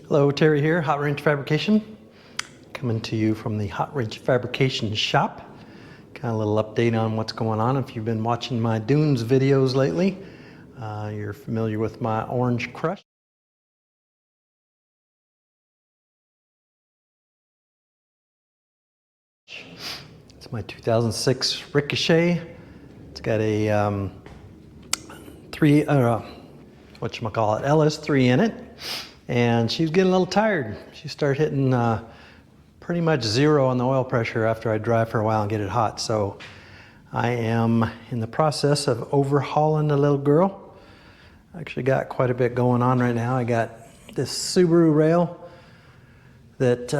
Hello, Terry here, Hot Wrench Fabrication. Coming to you from the Hot Wrench Fabrication shop. Kind of a little update on what's going on. If you've been watching my Dunes videos lately, you're familiar with my Orange Crush. It's my 2006 Ricochet. It's got a LS3 in it. And she was getting a little tired. She started hitting pretty much zero on the oil pressure after I drive for a while and get it hot. So I am in the process of overhauling the little girl. I actually got quite a bit going on right now. I got this Subaru rail that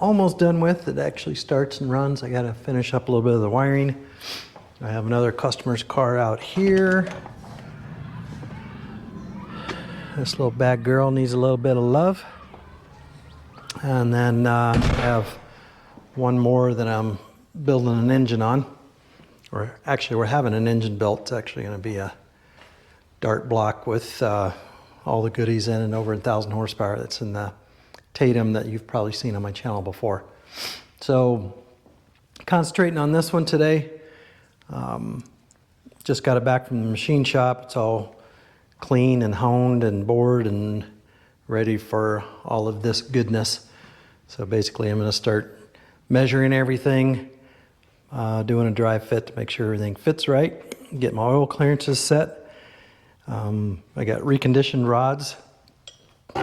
almost done with. It actually starts and runs. I got to finish up a little bit of the wiring. I have another customer's car out here. This little bad girl needs a little bit of love. And then I have one more that I'm building an engine on. Or actually, we're having an engine built. It's actually going to be a dart block with all the goodies in and over 1,000 horsepower. That's in the Tatum that you've probably seen on my channel before. So concentrating on this one today. Just got it back from the machine shop. It's all clean and honed and bored and ready for all of this goodness. So basically I'm going to start measuring everything, doing a dry fit to make sure everything fits right, get my oil clearances set. I got reconditioned rods.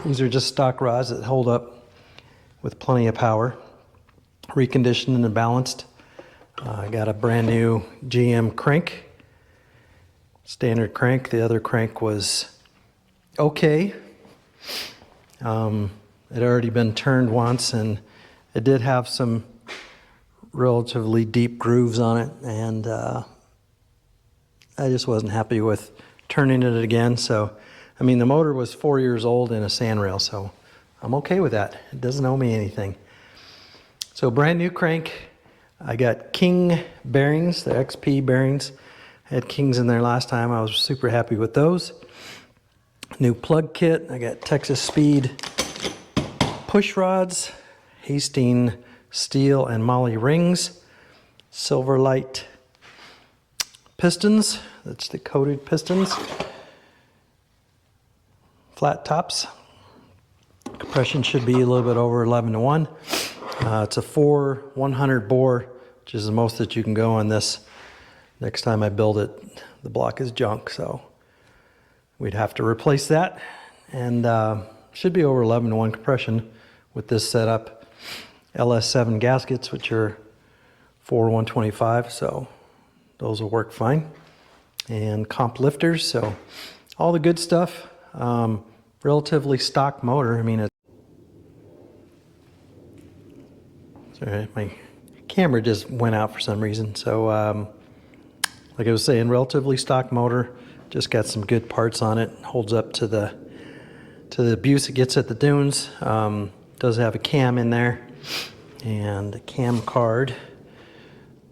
These are just stock rods that hold up with plenty of power, reconditioned and balanced. I got a brand new GM crank. Standard crank. The other crank was okay. It had already been turned once, and it did have some relatively deep grooves on it, and I just wasn't happy with turning it again. So, I mean, the motor was 4 years old in a sand rail, so I'm okay with that. It doesn't owe me anything. So, brand new crank. I got King bearings, the XP bearings. I had Kings in there last time. I was super happy with those. New plug kit. I got Texas Speed push rods, Hastings steel and moly rings, Silverlight pistons. That's the coated pistons. Flat tops. Compression should be a little bit over 11:1. It's a 100 bore, which is the most that you can go on this. Next time I build it, the block is junk, so we'd have to replace that. And should be over 11:1 compression with this setup. LS3 gaskets, which are 4/125, so those will work fine. And comp lifters, so all the good stuff. Relatively stock motor. I mean, sorry, my camera just went out for some reason. So like I was saying, relatively stock motor, just got some good parts on it, holds up to the abuse it gets at the dunes. Does have a cam in there and a cam card,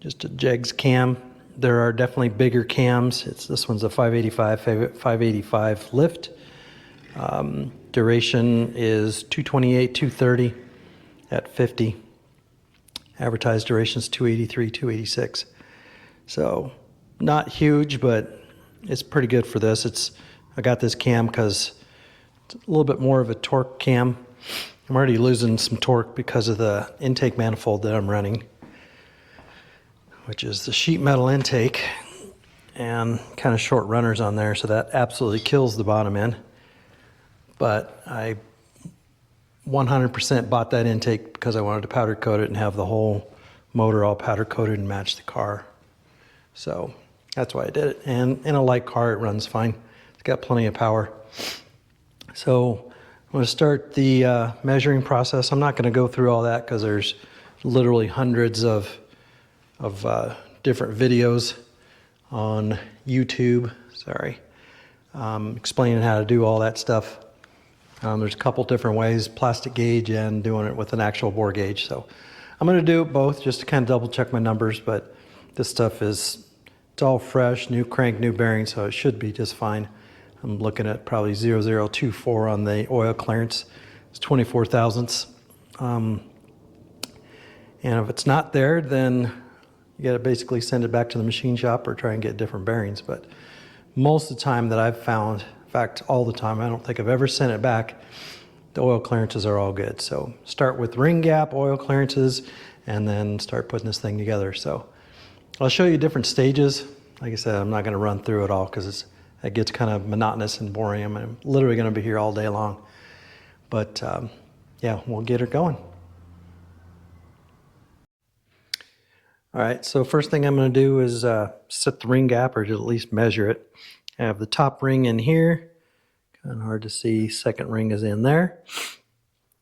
just a Jegs cam. There are definitely bigger cams. This one's a 585 lift. Duration is 228, 230 at 50. Advertised duration is 283, 286. So not huge, but it's pretty good for this. I got this cam because it's a little bit more of a torque cam. I'm already losing some torque because of the intake manifold that I'm running, which is the sheet metal intake and kind of short runners on there, so that absolutely kills the bottom end. But I 100% bought that intake because I wanted to powder coat it and have the whole motor all powder coated and match the car. So that's why I did it. And in a light car, it runs fine. It's got plenty of power. So I'm going to start the measuring process. I'm not going to go through all that because there's literally hundreds of different videos on YouTube. Sorry. Explaining how to do all that stuff. There's a couple different ways, plastic gauge and doing it with an actual bore gauge. So I'm going to do it both just to kind of double check my numbers, but this stuff it's all fresh, new crank, new bearing, so it should be just fine. I'm looking at probably 0024 on the oil clearance. It's 24 thousandths. And if it's not there, then you got to basically send it back to the machine shop or try and get different bearings. But most of the time that I've found, in fact, all the time, I don't think I've ever sent it back, the oil clearances are all good. So start with ring gap, oil clearances, and then start putting this thing together. So I'll show you different stages. Like I said, I'm not going to run through it all because it gets kind of monotonous and boring. I'm literally going to be here all day long. But yeah, we'll get her going. All right, so first thing I'm going to do is set the ring gap, or at least measure it. I have the top ring in here. Kind of hard to see. Second ring is in there.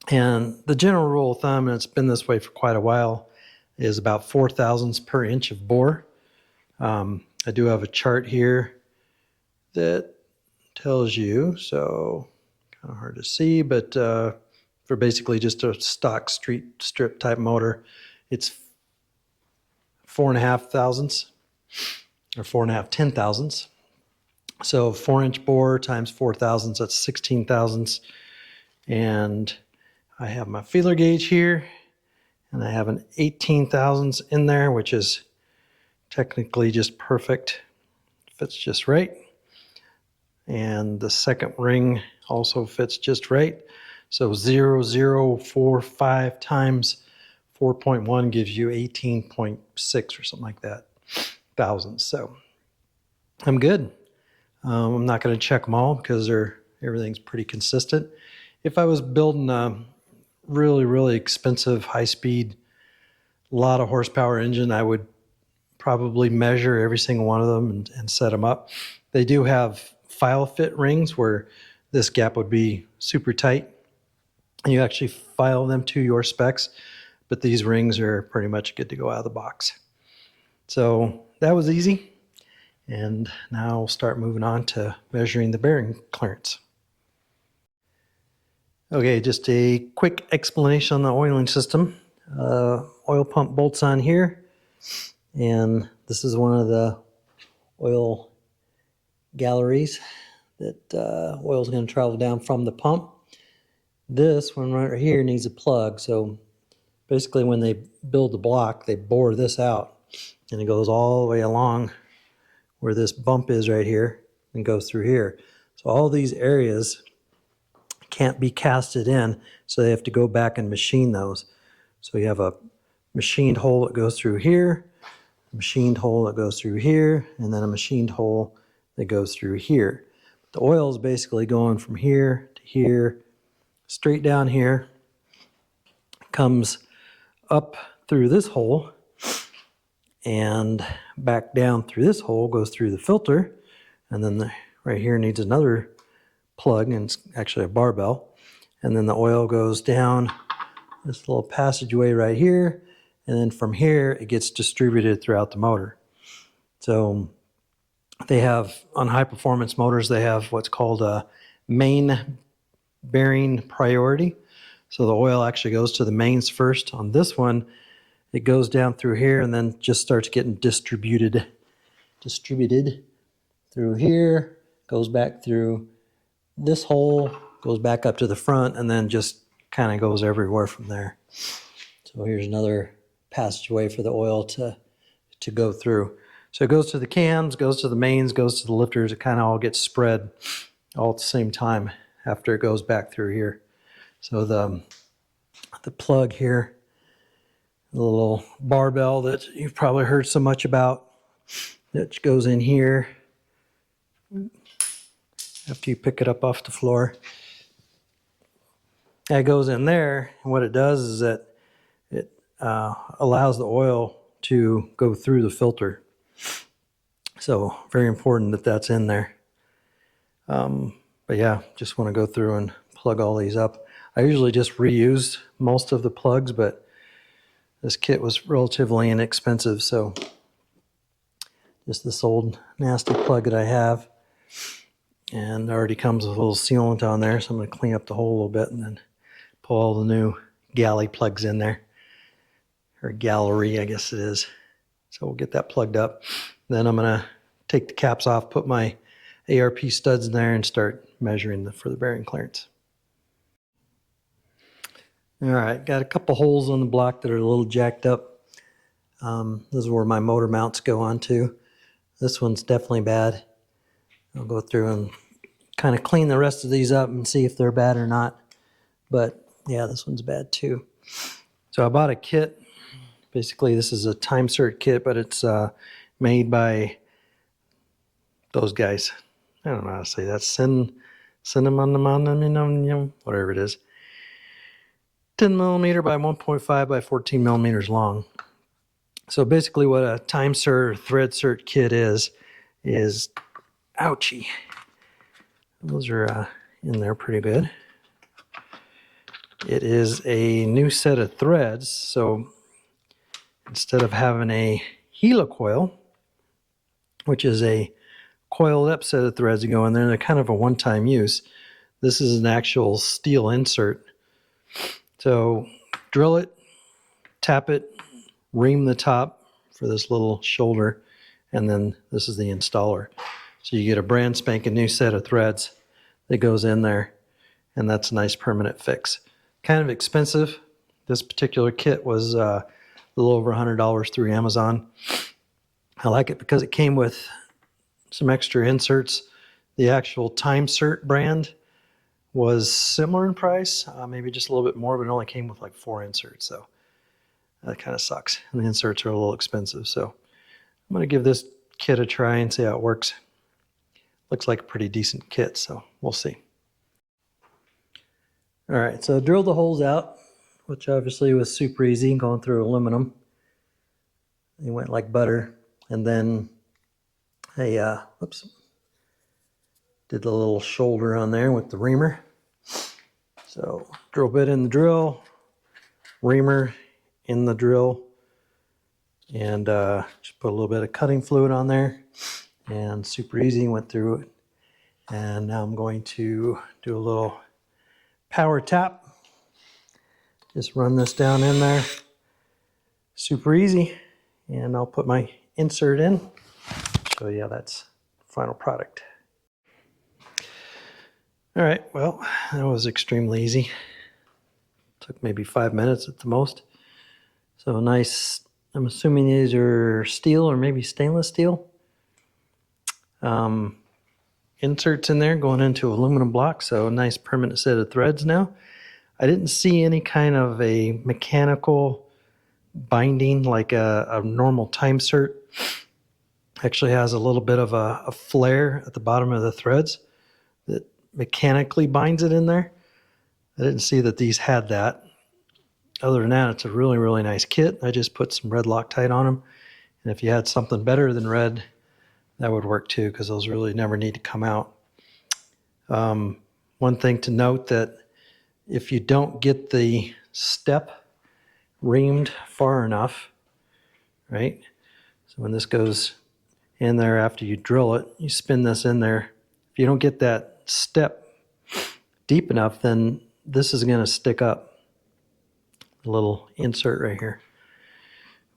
And the general rule of thumb, and it's been this way for quite a while, is about 4 thousandths per inch of bore. I do have a chart here that tells you, so kind of hard to see, but for basically just a stock street strip type motor, it's 4.5 thousandths or 4.5 ten thousandths. So 4-inch bore times 4 thousandths, that's 16 thousandths. And I have my feeler gauge here, and I have an 18 thousandths in there, which is technically just perfect. Fits just right. And the second ring also fits just right. So 0.045 times 4.1 gives you 18.6 or something like that thousandths. So I'm good. I'm not going to check them all because everything's pretty consistent. If I was building a really, really expensive, high-speed, lot of horsepower engine, I would probably measure every single one of them and set them up. They do have file fit rings where this gap would be super tight, and you actually file them to your specs, but these rings are pretty much good to go out of the box. So that was easy. And now we'll start moving on to measuring the bearing clearance. Okay, just a quick explanation on the oiling system. Oil pump bolts on here, and this is one of the oil galleries that oil is going to travel down from the pump. This one right here needs a plug, so basically when they build the block, they bore this out, and it goes all the way along where this bump is right here and goes through here. So all these areas can't be casted in, so they have to go back and machine those. So you have a machined hole that goes through here, a machined hole that goes through here, and then a machined hole that goes through here. The oil is basically going from here to here, straight down here, comes up through this hole, and back down through this hole, goes through the filter, and then right here needs another plug, and it's actually a barbell, and then the oil goes down this little passageway right here, and then from here it gets distributed throughout the motor. So they have, on high performance motors, they have what's called a main bearing priority. So the oil actually goes to the mains first. On this one, it goes down through here and then just starts getting distributed through here, goes back through this hole, goes back up to the front, and then just kind of goes everywhere from there. So here's another passageway for the oil to go through. So it goes to the cams, goes to the mains, goes to the lifters. It kind of all gets spread all at the same time after it goes back through here. So the plug here, the little barbell that you've probably heard so much about, that goes in here after you pick it up off the floor. That goes in there, and what it does is that it allows the oil to go through the filter. So very important that that's in there. But yeah, just want to go through and plug all these up. I usually just reuse most of the plugs, but this kit was relatively inexpensive, so just this old nasty plug that I have, and it already comes with a little sealant on there, so I'm going to clean up the hole a little bit and then pull all the new galley plugs in there, or gallery I guess it is. So we'll get that plugged up. Then I'm going to take the caps off, put my ARP studs in there, and start measuring for the bearing clearance. All right, got a couple holes on the block that are a little jacked up. This is where my motor mounts go onto. This one's definitely bad. I'll go through and kind of clean the rest of these up and see if they're bad or not. But yeah, this one's bad too. So I bought a kit. Basically, this is a time cert kit, but it's made by those guys. I don't know how to say that. Cinnamon, whatever it is. 10 millimeter by 1.5 by 14 millimeters long. So basically what a time cert thread cert kit is ouchie. Those are in there pretty good. It is a new set of threads. So instead of having a helicoil, which is a coiled up set of threads that go in there, they're kind of a one-time use. This is an actual steel insert. So drill it, tap it, ream the top for this little shoulder, and then this is the installer. So you get a brand spanking new set of threads that goes in there, and that's a nice permanent fix. Kind of expensive. This particular kit was a little over $100 through Amazon. I like it because it came with some extra inserts. The actual Time Cert brand was similar in price, maybe just a little bit more, but it only came with like 4 inserts, so that kind of sucks. And the inserts are a little expensive, so I'm going to give this kit a try and see how it works. Looks like a pretty decent kit, so we'll see. All right, so I drilled the holes out, which obviously was super easy, going through aluminum. They went like butter. And then I did the little shoulder on there with the reamer. So drill bit in the drill, reamer in the drill, and just put a little bit of cutting fluid on there, and super easy, went through it. And now I'm going to do a little power tap. Just run this down in there, super easy, and I'll put my insert in. So yeah, that's the final product. All right, well, that was extremely easy. Took maybe 5 minutes at the most. So nice, I'm assuming these are steel or maybe stainless steel. Inserts in there going into aluminum block, so a nice permanent set of threads now. I didn't see any kind of a mechanical binding like a normal time cert. Actually has a little bit of a flare at the bottom of the threads that mechanically binds it in there. I didn't see that these had that. Other than that, it's a really, really nice kit. I just put some red Loctite on them. And if you had something better than red, that would work too, because those really never need to come out. One thing to note, that if you don't get the step reamed far enough, right? So when this goes in there after you drill it, you spin this in there. If you don't get that step deep enough, then this is going to stick up. A little insert right here,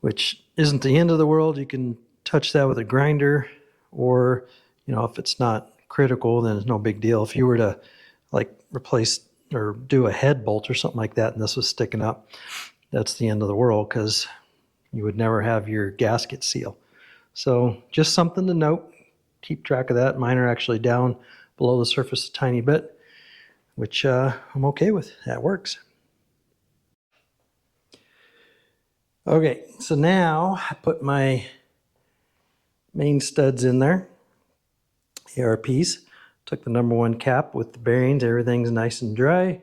which isn't the end of the world. You can touch that with a grinder, or if it's not critical, then it's no big deal. If you were to like replace or do a head bolt or something like that and this was sticking up, that's the end of the world, because you would never have your gasket seal. So just something to note. Keep track of that. Mine are actually down below the surface a tiny bit, which I'm okay with. That works. Okay, so now I put my main studs in there, ARPs. Took the number 1 cap with the bearings. Everything's nice and dry.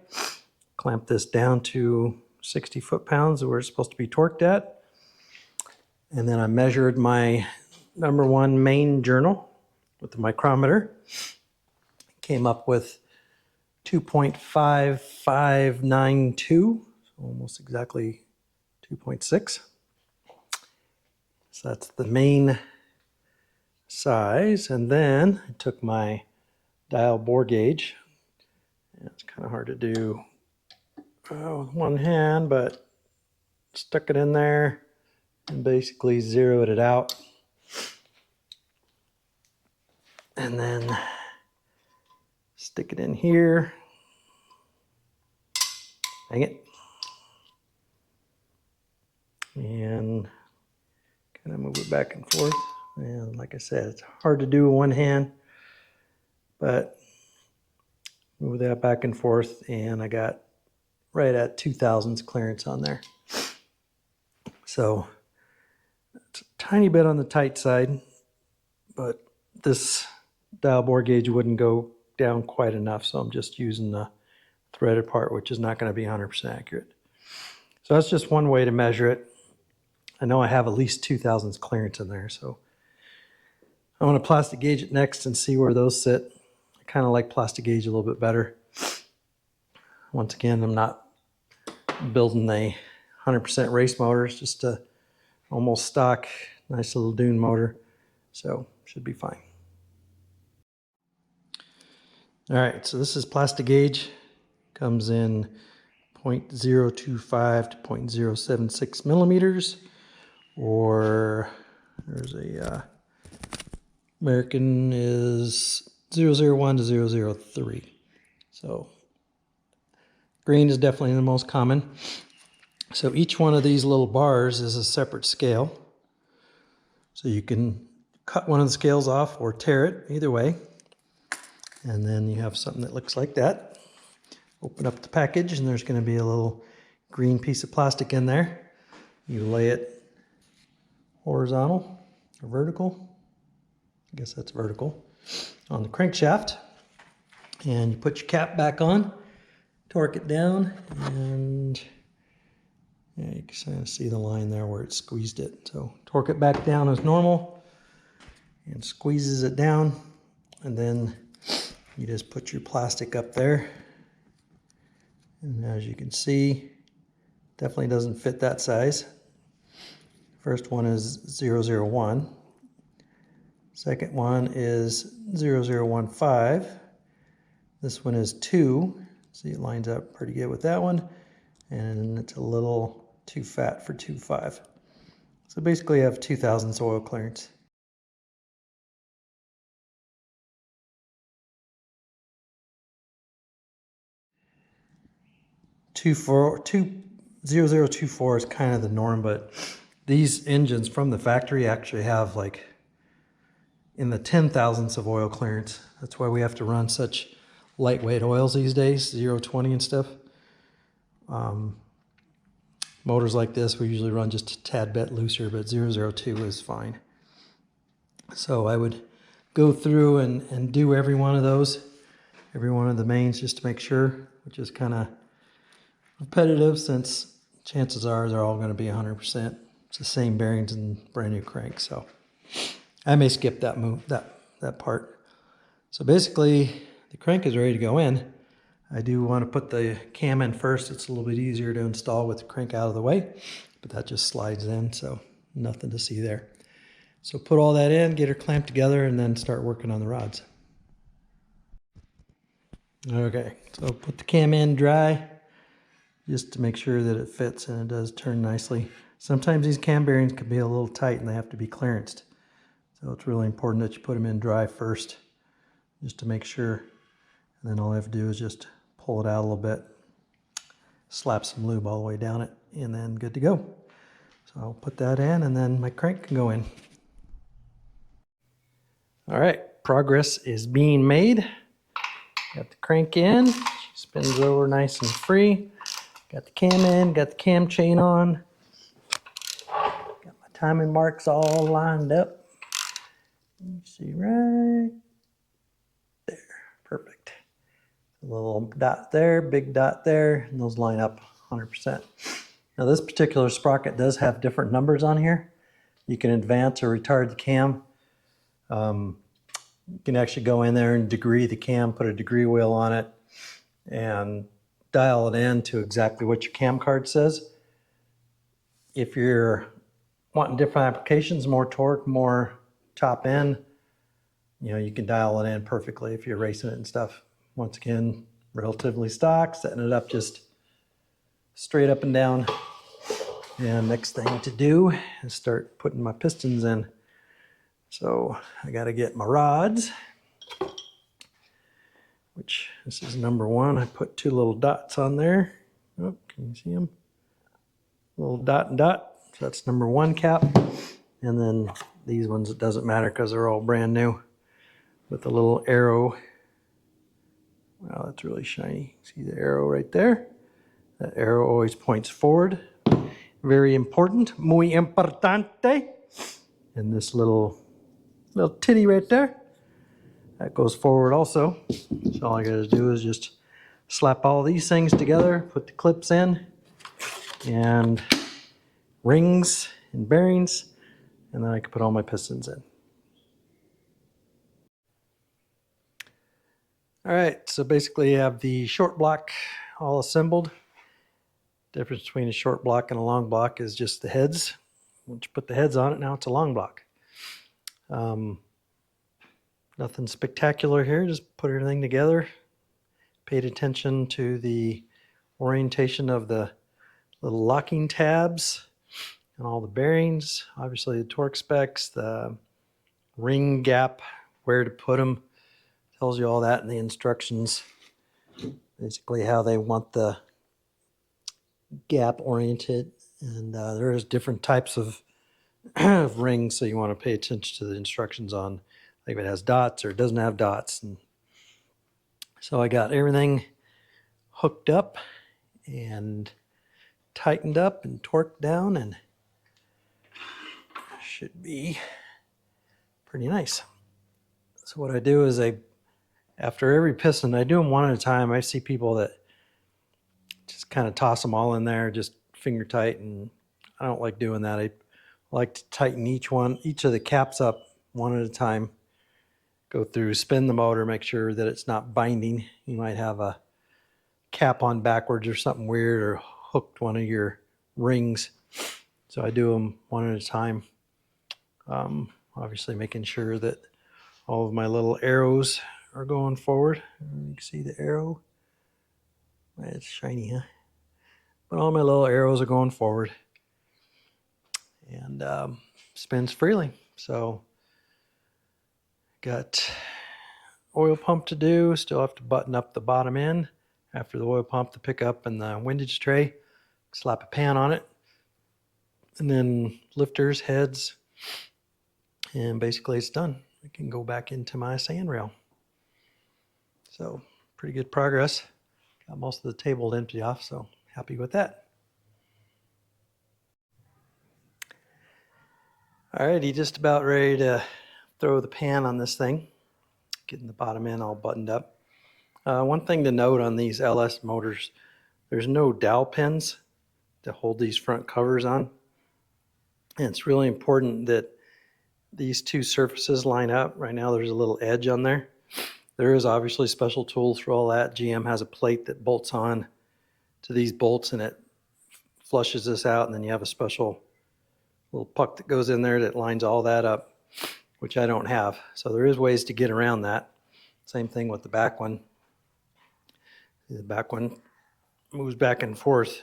Clamp this down to 60 foot-pounds where it's supposed to be torqued at. And then I measured my number 1 main journal with the micrometer. Came up with 2.5592, so almost exactly 2.6. So that's the main size. And then I took my dial bore gauge. It's kind of hard to do with one hand, but stuck it in there and basically zeroed it out. And then stick it in here. Dang it. and kind of move it back and forth. And like I said, it's hard to do with one hand, but move that back and forth, and I got right at 2 thousandths clearance on there. So it's a tiny bit on the tight side, but this dial bore gauge wouldn't go down quite enough, so I'm just using the threaded part, which is not going to be 100% accurate. So that's just one way to measure it. I know I have at least 2 thousandths clearance in there, so I want to plastic gauge it next and see where those sit. I kind of like plastic gauge a little bit better. Once again, I'm not building a 100% race motor. It's just a almost stock, nice little dune motor. So should be fine. All right, so this is plastic gauge. Comes in 0.025 to 0.076 millimeters, or there's a American is 001 to 003. So green is definitely the most common. So each one of these little bars is a separate scale. So you can cut one of the scales off or tear it, either way. And then you have something that looks like that. Open up the package and there's going to be a little green piece of plastic in there. You lay it horizontal or vertical. I guess that's vertical. On the crankshaft. And you put your cap back on, torque it down, and yeah, you can kind of see the line there where it squeezed it. So torque it back down as normal and squeezes it down. And then you just put your plastic up there. And as you can see, definitely doesn't fit that size. First one is 001. Second one is 0015. This one is 2. See, it lines up pretty good with that one. And it's a little too fat for 2.5. So basically I have 2 thousandths oil clearance. Two 0024 is kind of the norm, but these engines from the factory actually have like in the 10 thousandths of oil clearance. That's why we have to run such lightweight oils these days, 020 and stuff. Motors like this, we usually run just a tad bit looser, but 002 is fine. So I would go through and do every one of those, every one of the mains, just to make sure, which is kind of repetitive since chances are they're all going to be 100%. It's the same bearings and brand new crank, so I may skip that part. So basically, the crank is ready to go in. I do want to put the cam in first. It's a little bit easier to install with the crank out of the way, but that just slides in, so nothing to see there. So put all that in, get her clamped together, and then start working on the rods. Okay, so put the cam in dry, just to make sure that it fits and it does turn nicely. Sometimes these cam bearings can be a little tight and they have to be clearanced. So it's really important that you put them in dry first, just to make sure. And then all I have to do is just pull it out a little bit, slap some lube all the way down it, and then good to go. So I'll put that in and then my crank can go in. All right, progress is being made. Got the crank in, she spins over nice and free. Got the cam in, got the cam chain on. Got my timing marks all lined up. You see right there, perfect. A little dot there, big dot there, and those line up 100%. Now this particular sprocket does have different numbers on here. You can advance or retard the cam. You can actually go in there and degree the cam, put a degree wheel on it, and dial it in to exactly what your cam card says. If you're wanting different applications, more torque, more top end, you know, you can dial it in perfectly if you're racing it and stuff. Once again, relatively stock, setting it up just straight up and down. And next thing to do is start putting my pistons in. So I got to get my rods, which this is number 1. I put 2 little dots on there. Oh, can you see them? Little dot and dot. So that's number 1 cap. And then these ones, it doesn't matter because they're all brand new with a little arrow. Wow, that's really shiny. See the arrow right there? That arrow always points forward. Very important, muy importante. And this little titty right there, that goes forward also. So all I gotta do is just slap all these things together, put the clips in, and rings and bearings, and then I can put all my pistons in. All right, so basically you have the short block all assembled. Difference between a short block and a long block is just the heads. Once you put the heads on it, now it's a long block. Nothing spectacular here, just put everything together. Paid attention to the orientation of the little locking tabs and all the bearings. Obviously the torque specs, the ring gap, where to put them. Tells you all that in the instructions. Basically how they want the gap oriented. And there's different types of rings, so you want to pay attention to the instructions on like if it has dots or it doesn't have dots. And so I got everything hooked up and tightened up and torqued down, and should be pretty nice. So what I do is after every piston, I do them one at a time. I see people that just kind of toss them all in there, just finger tight, and I don't like doing that. I like to tighten each of the caps up one at a time. Go through, spin the motor, make sure that it's not binding. You might have a cap on backwards or something weird, or hooked one of your rings. So I do them one at a time. Obviously making sure that all of my little arrows are going forward. You can see the arrow. It's shiny, huh? But all my little arrows are going forward, and spins freely. So got oil pump to do. Still have to button up the bottom end after the oil pump, the pickup, and the windage tray. Slap a pan on it, and then lifters, heads, and basically it's done. I can go back into my sand rail. So pretty good progress. Got most of the table empty off, so happy with that. Alrighty, just about ready to throw the pan on this thing. Getting the bottom end all buttoned up. One thing to note on these LS motors, there's no dowel pins to hold these front covers on. And it's really important that these two surfaces line up. Right now there's a little edge on there. There is obviously special tools for all that. GM has a plate that bolts on to these bolts, and it flushes this out, and then you have a special little puck that goes in there that lines all that up, which I don't have. So there is ways to get around that. Same thing with the back one. The back one moves back and forth.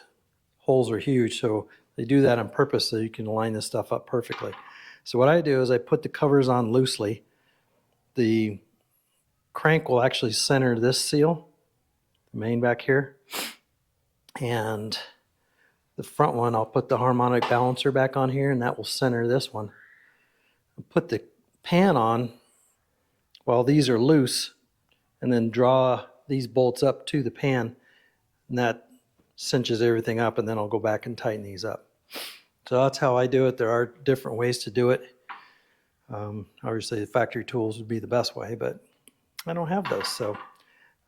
Holes are huge, so they do that on purpose so you can line this stuff up perfectly. So what I do is I put the covers on loosely. The crank will actually center this seal, the main back here, and the front one, I'll put the harmonic balancer back on here, and that will center this one. I'll put the pan on while these are loose, and then draw these bolts up to the pan, and that cinches everything up, and then I'll go back and tighten these up. So that's how I do it. There are different ways to do it. Obviously the factory tools would be the best way, but I don't have those, so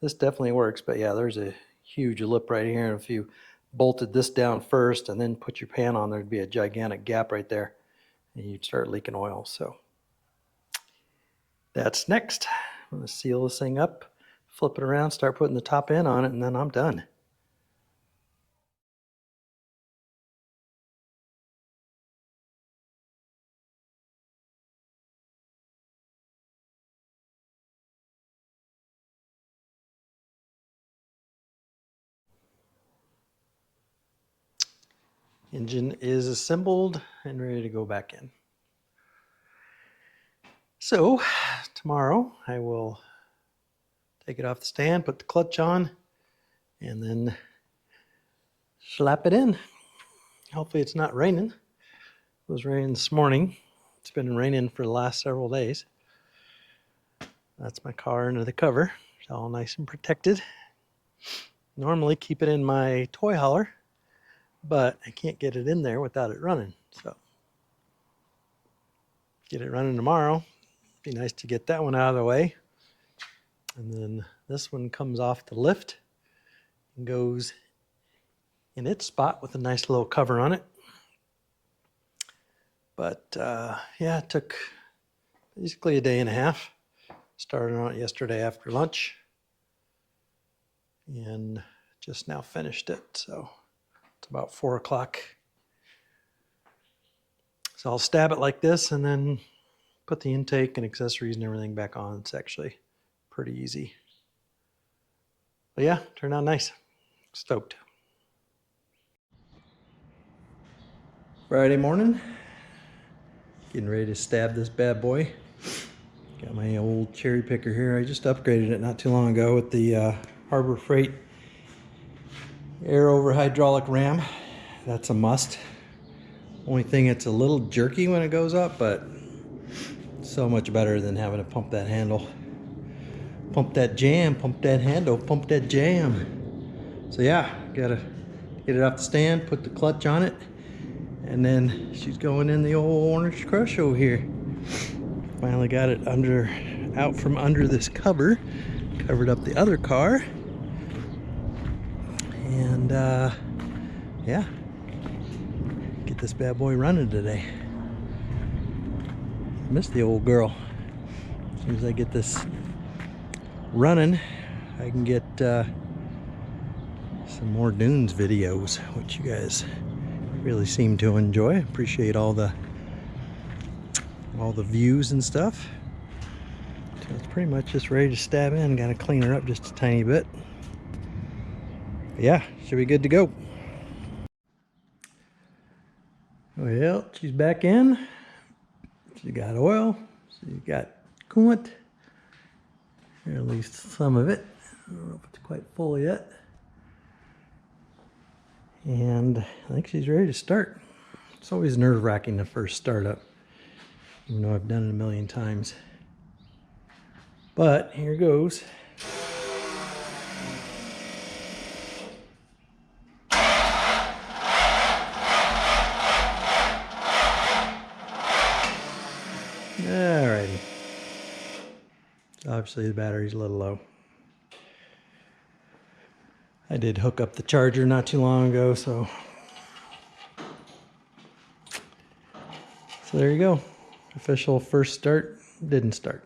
this definitely works. But yeah, there's a huge lip right here, and if you bolted this down first and then put your pan on, there'd be a gigantic gap right there, and you'd start leaking oil. So that's next. I'm going to seal this thing up, flip it around, start putting the top end on it, and then I'm done. Engine is assembled and ready to go back in. So tomorrow I will take it off the stand, put the clutch on, and then slap it in. Hopefully it's not raining. It was raining this morning. It's been raining for the last several days. That's my car under the cover. It's all nice and protected. Normally keep it in my toy hauler, but I can't get it in there without it running. So get it running tomorrow. Be nice to get that one out of the way. And then this one comes off the lift and goes in its spot with a nice little cover on it. But yeah, it took basically a day and a half. Started on it yesterday after lunch and just now finished it. So it's about 4 o'clock. So I'll stab it like this and then put the intake and accessories and everything back on. It's actually pretty easy. But yeah, turned out nice. Stoked. Friday morning. Getting ready to stab this bad boy. Got my old cherry picker here. I just upgraded it not too long ago with the Harbor Freight air over hydraulic ram. That's a must. Only thing, it's a little jerky when it goes up, but so much better than having to pump that handle. Pump that jam, pump that handle, pump that jam. So yeah, gotta get it off the stand, put the clutch on it, and then she's going in the old Orange Crush over here. Finally got it out from under this cover, covered up the other car, and yeah, get this bad boy running today. I miss the old girl. As soon as I get this running, I can get some more dunes videos, which you guys really seem to enjoy. Appreciate all the views and stuff. So it's pretty much just ready to stab in. Gotta clean her up just a tiny bit. But yeah, should be good to go. Well, she's back in. She got oil. She's got coolant. Or at least some of it. I don't know if it's quite full yet. And I think she's ready to start. It's always nerve-wracking the first startup, even though I've done it a million times. But here goes. Alrighty. Obviously the battery's a little low. I did hook up the charger not too long ago, so there you go. Official first start didn't start.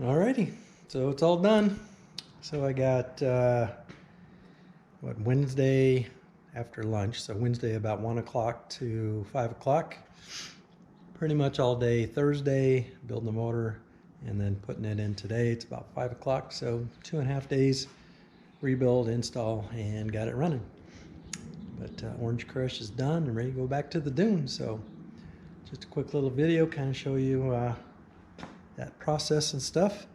Alrighty, so it's all done. So I got Wednesday after lunch, so Wednesday about 1 o'clock to 5 o'clock. Pretty much all day Thursday, building the motor and then putting it in today. It's about 5 o'clock, so 2.5 days rebuild, install, and got it running. But Orange Crush is done and ready to go back to the dunes. So just a quick little video, kind of show you that process and stuff,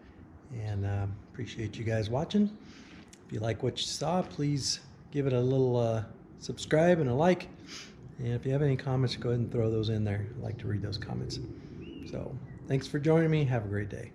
and appreciate you guys watching. If you like what you saw, please give it a little subscribe and a like, and if you have any comments, go ahead and throw those in there. I'd like to read those comments. So thanks for joining me. Have a great day.